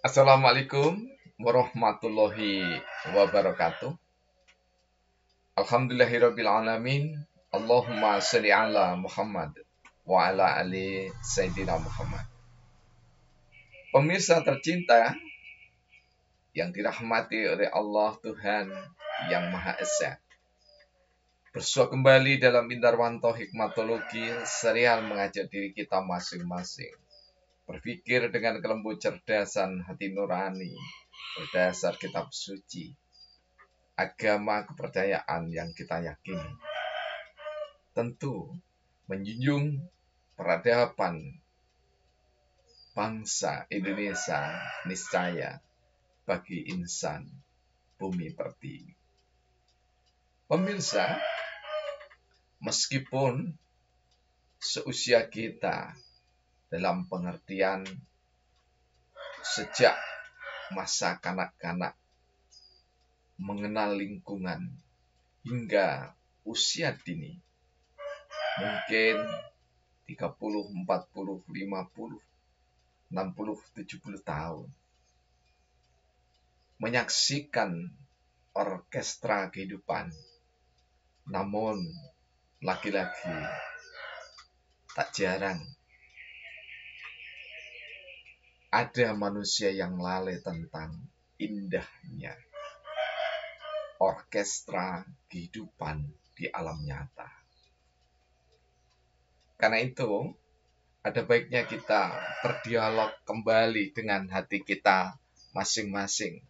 Assalamualaikum warahmatullahi wabarakatuh. Alhamdulillahirabbil alamin. Allahumma shalli ala Muhammad wa ala ali Sayyidina Muhammad. Pemirsa tercinta yang dirahmati oleh Allah Tuhan yang Maha Esa. Bersua kembali dalam Indarwanto Hikmatologi, serial mengajak diri kita masing-masing berpikir dengan kelembut cerdasan hati nurani berdasar kitab suci, agama kepercayaan yang kita yakini. Tentu menjunjung peradaban bangsa Indonesia niscaya bagi insan bumi pertiwi. Pemirsa, meskipun seusia kita dalam pengertian sejak masa kanak-kanak mengenal lingkungan hingga usia dini, mungkin 30, 40, 50, 60, 70 tahun, menyaksikan orkestra kehidupan. Namun, lagi-lagi tak jarang ada manusia yang lalai tentang indahnya orkestra kehidupan di alam nyata. Karena itu, ada baiknya kita berdialog kembali dengan hati kita masing-masing.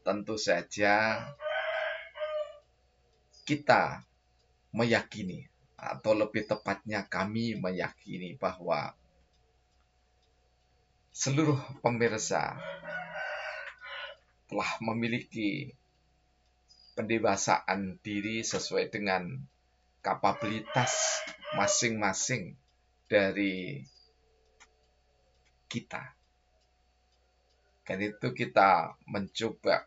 Tentu saja kita meyakini, atau lebih tepatnya kami meyakini bahwa seluruh pemirsa telah memiliki pendewasaan diri sesuai dengan kapabilitas masing-masing dari kita. Karena itu kita mencoba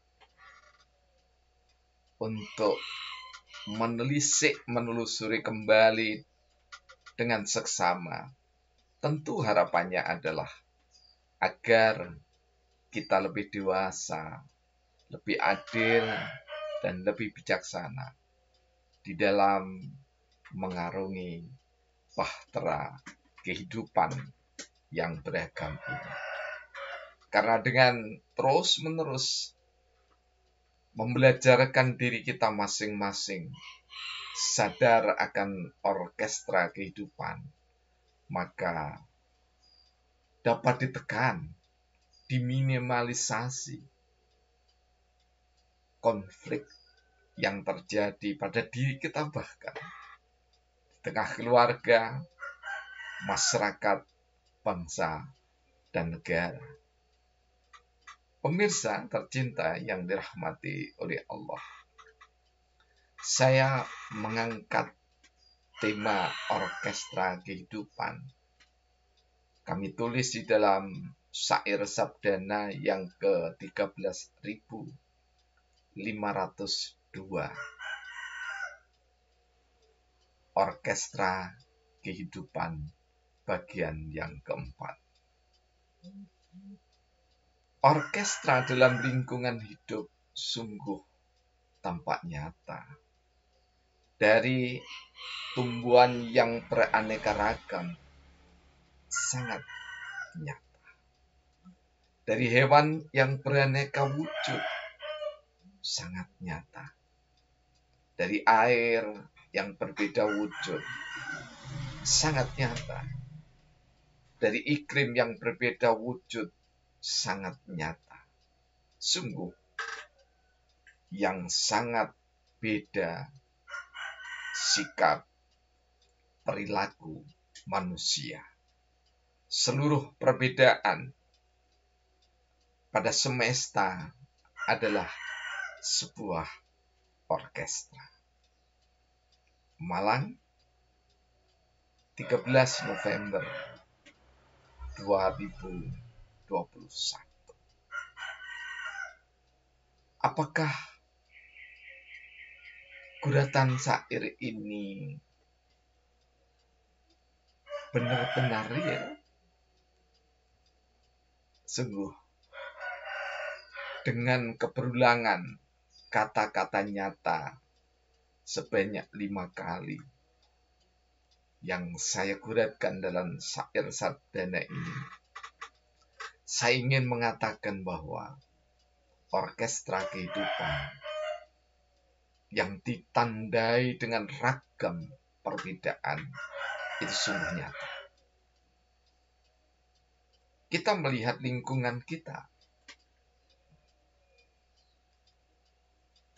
untuk menelusuri kembali dengan seksama. Tentu harapannya adalah agar kita lebih dewasa, lebih adil, dan lebih bijaksana di dalam mengarungi bahtera kehidupan yang beragam ini. Karena dengan terus-menerus membelajarkan diri kita masing-masing sadar akan orkestra kehidupan, maka dapat ditekan, diminimalisasi konflik yang terjadi pada diri kita, bahkan di tengah keluarga, masyarakat, bangsa, dan negara. Pemirsa tercinta yang dirahmati oleh Allah, saya mengangkat tema orkestra kehidupan. Kami tulis di dalam syair Sabdana yang ke-13.502. Orkestra kehidupan bagian yang keempat. Orkestra dalam lingkungan hidup sungguh tampak nyata. Dari tumbuhan yang beraneka ragam, sangat nyata. Dari hewan yang beraneka wujud, sangat nyata. Dari air yang berbeda wujud, sangat nyata. Dari iklim yang berbeda wujud, sangat nyata. Sungguh yang sangat beda sikap perilaku manusia. Seluruh perbedaan pada semesta adalah sebuah orkestra. Malang, 13 November 2021. Apakah guratan syair ini benar-benar real? Sungguh dengan keberulangan kata-kata nyata sebanyak 5 kali yang saya guratkan dalam syair Sabdana ini. Saya ingin mengatakan bahwa orkestra kehidupan yang ditandai dengan ragam perbedaan itu sungguh nyata. Kita melihat lingkungan kita,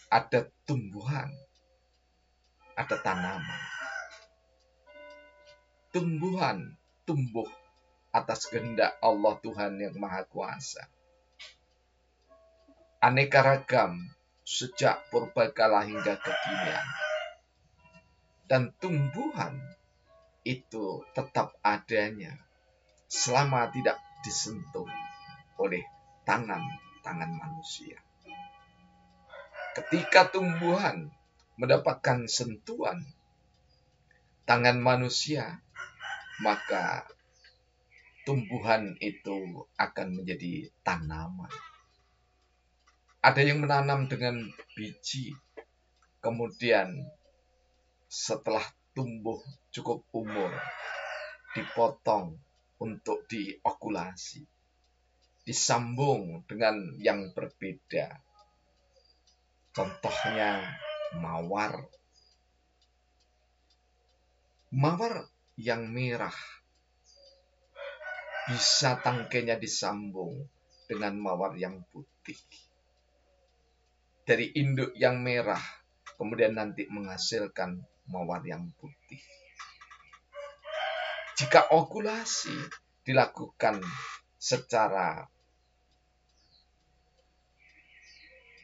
ada tumbuhan, ada tanaman. Tumbuhan tumbuh atas kehendak Allah Tuhan yang Maha Kuasa. Aneka ragam sejak purbakala hingga kekinian. Dan tumbuhan itu tetap adanya selama tidak disentuh oleh tangan manusia. Ketika tumbuhan mendapatkan sentuhan tangan manusia, maka tumbuhan itu akan menjadi tanaman. Ada yang menanam dengan biji, kemudian setelah tumbuh cukup umur, dipotong untuk diokulasi, disambung dengan yang berbeda. Contohnya mawar. Mawar yang merah bisa tangkainya disambung dengan mawar yang putih. Dari induk yang merah, kemudian nanti menghasilkan mawar yang putih. Jika okulasi dilakukan secara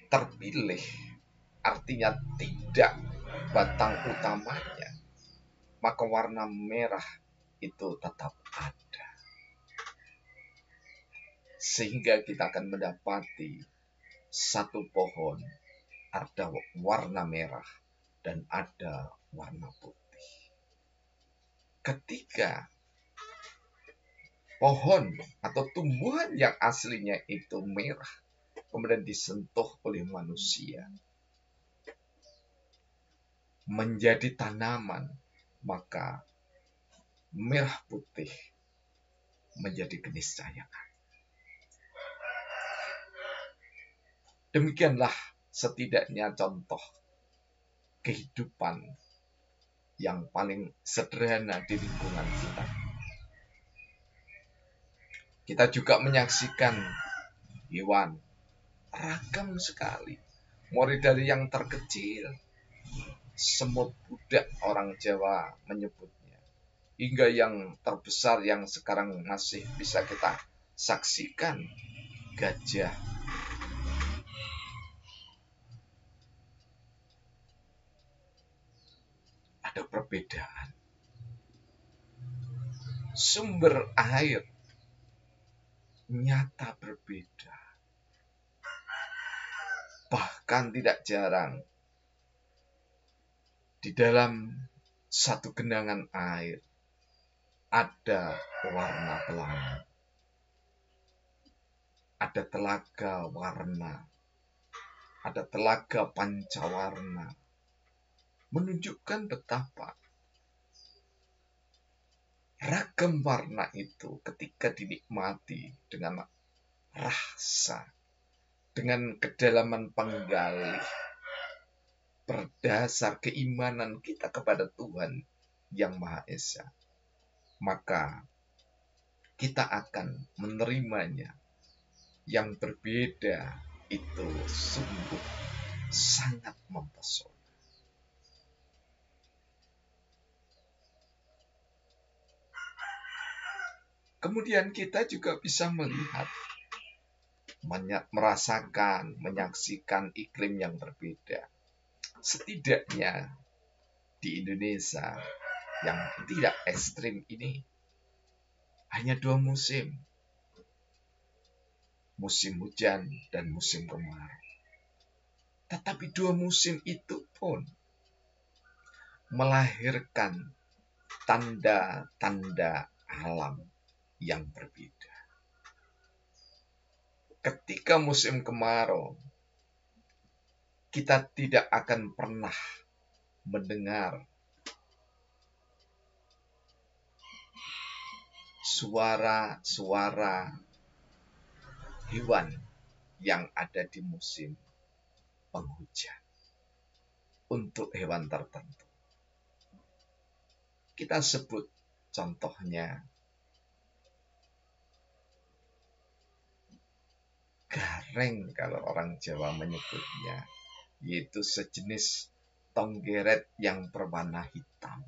terpilih, artinya tidak batang utamanya, maka warna merah itu tetap ada. Sehingga kita akan mendapati satu pohon ada warna merah dan ada warna putih. Ketika pohon atau tumbuhan yang aslinya itu merah kemudian disentuh oleh manusia menjadi tanaman, maka merah putih menjadi keniscayaan. Demikianlah setidaknya contoh kehidupan yang paling sederhana di lingkungan kita. Kita juga menyaksikan hewan ragam sekali, mulai dari yang terkecil, semut budak orang Jawa menyebutnya, hingga yang terbesar yang sekarang masih bisa kita saksikan, gajah. Ada perbedaan. Sumber air nyata berbeda. Bahkan tidak jarang di dalam satu genangan air ada warna pelangi, ada telaga warna, ada telaga pancawarna, menunjukkan betapa ragam warna itu ketika dinikmati dengan rasa, dengan kedalaman penggalih, berdasar keimanan kita kepada Tuhan yang Maha Esa, maka kita akan menerimanya yang berbeda itu sungguh sangat mempesona. Kemudian kita juga bisa melihat, merasakan, menyaksikan iklim yang berbeda. Setidaknya di Indonesia yang tidak ekstrim ini hanya 2 musim. Musim hujan dan musim kemarau. Tetapi 2 musim itu pun melahirkan tanda-tanda alam yang berbeda. ketika musim kemarau, kita tidak akan pernah mendengar suara-suara hewan yang ada di musim penghujan untuk hewan tertentu. Kita sebut contohnya gareng kalau orang Jawa menyebutnya, yaitu sejenis tonggeret yang berwarna hitam.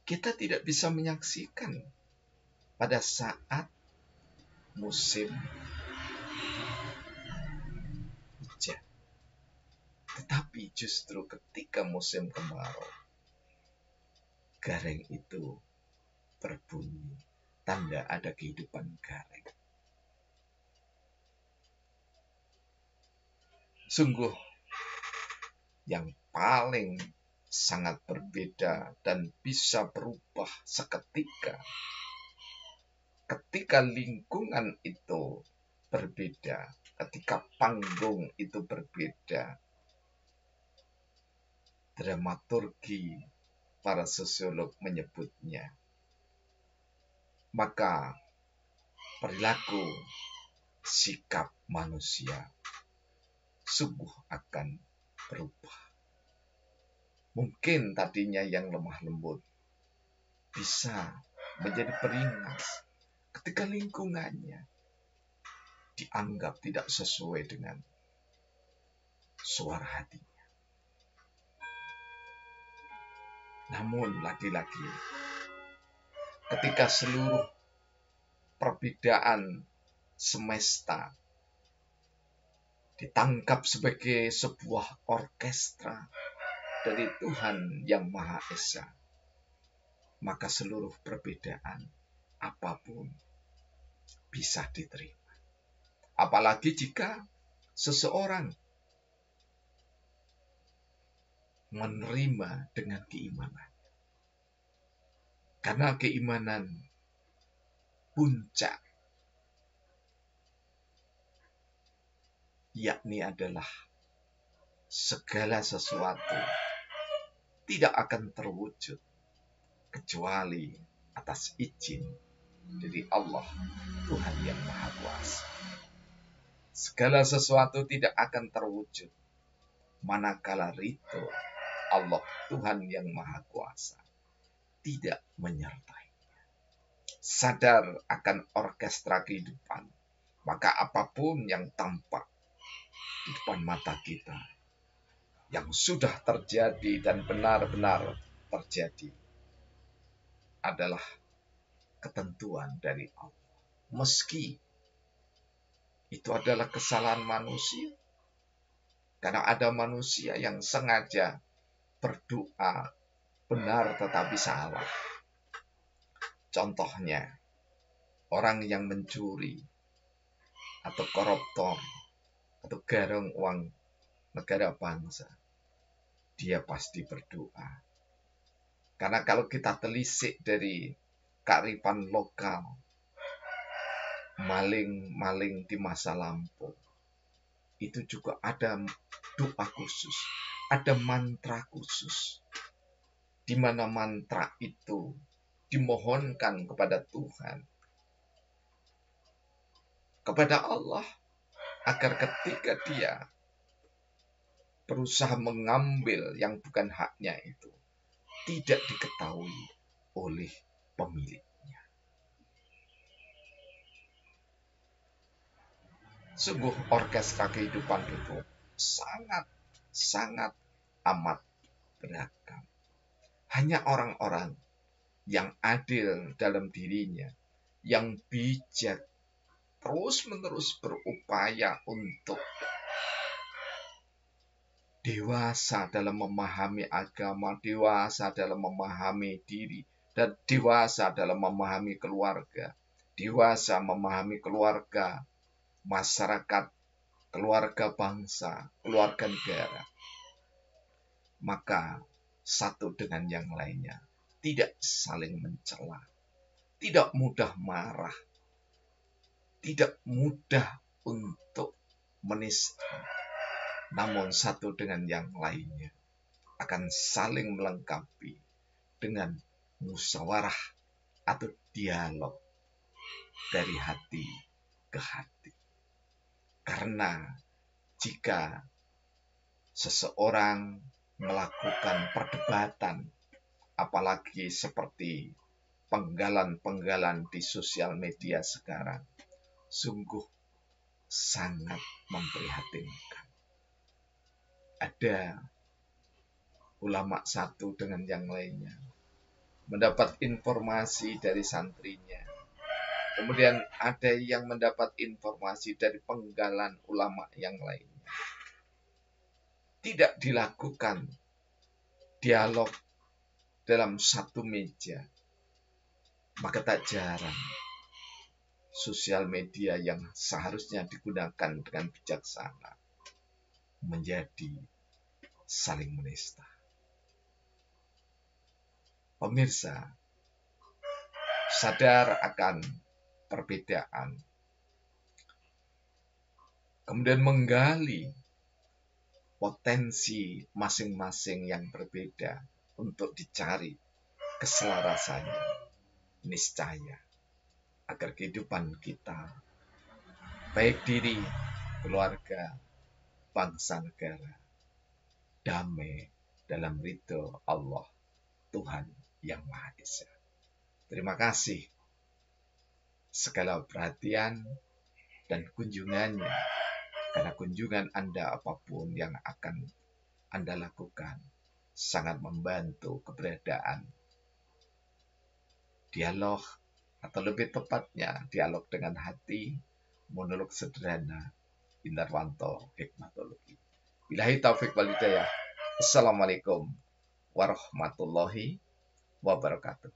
Kita tidak bisa menyaksikan pada saat musim hujan. Tetapi justru ketika musim kemarau, gareng itu berbunyi, tanda ada kehidupan gareng. Sungguh yang paling sangat berbeda dan bisa berubah seketika. Ketika lingkungan itu berbeda, ketika panggung itu berbeda, dramaturgi para sosiolog menyebutnya, maka perilaku sikap manusia sungguh akan berubah. Mungkin tadinya yang lemah lembut bisa menjadi beringas ketika lingkungannya dianggap tidak sesuai dengan suara hatinya. Namun lagi-lagi, ketika seluruh perbedaan semesta ditangkap sebagai sebuah orkestra dari Tuhan yang Maha Esa, maka seluruh perbedaan apapun bisa diterima. Apalagi jika seseorang menerima dengan keimanan. Karena keimanan puncak, yakni adalah segala sesuatu tidak akan terwujud kecuali atas izin dari Allah, Tuhan yang Maha Kuasa. Segala sesuatu tidak akan terwujud manakala ridho Allah, Tuhan yang Maha Kuasa, tidak menyertainya. Sadar akan orkestra kehidupan, maka apapun yang tampak di depan mata kita, yang sudah terjadi dan benar-benar terjadi, adalah ketentuan dari Allah. Meski itu adalah kesalahan manusia, karena ada manusia yang sengaja berdoa benar tetapi salah. Contohnya, orang yang mencuri atau koruptor atau garong uang negara bangsa, dia pasti berdoa. Karena kalau kita telisik dari kearifan lokal, maling-maling di masa lampau, itu juga ada doa khusus, ada mantra khusus, di mana mantra itu dimohonkan kepada Tuhan, kepada Allah, agar ketika dia berusaha mengambil yang bukan haknya itu, tidak diketahui oleh pemiliknya. Sungguh orkestra kehidupan itu sangat amat beragam. Hanya orang-orang yang adil dalam dirinya, yang bijak, terus-menerus berupaya untuk dewasa dalam memahami agama, dewasa dalam memahami diri, dan dewasa dalam memahami keluarga, dewasa memahami keluarga, masyarakat, keluarga bangsa, keluarga negara. Maka satu dengan yang lainnya tidak saling mencela, tidak mudah marah, tidak mudah untuk menista, namun satu dengan yang lainnya akan saling melengkapi dengan musyawarah atau dialog dari hati ke hati. Karena jika seseorang melakukan perdebatan, apalagi seperti penggalan-penggalan di sosial media sekarang, sungguh sangat memprihatinkan. Ada ulama satu dengan yang lainnya mendapat informasi dari santrinya, kemudian ada yang mendapat informasi dari penggalan ulama yang lainnya. Tidak dilakukan dialog dalam satu meja, maka tak jarang sosial media yang seharusnya digunakan dengan bijaksana menjadi saling menista. Pemirsa, sadar akan perbedaan, kemudian menggali potensi masing-masing yang berbeda untuk dicari keselarasannya, niscaya agar kehidupan kita, baik diri, keluarga, bangsa, negara, damai dalam ridho Allah, Tuhan yang Maha Esa. Terima kasih segala perhatian dan kunjungannya, karena kunjungan Anda apapun yang akan Anda lakukan sangat membantu keberadaan dialog, atau lebih tepatnya dialog dengan hati, monolog sederhana, Indarwanto Hikmatologi. Billahi taufik wal hidayah. Assalamualaikum warahmatullahi wabarakatuh.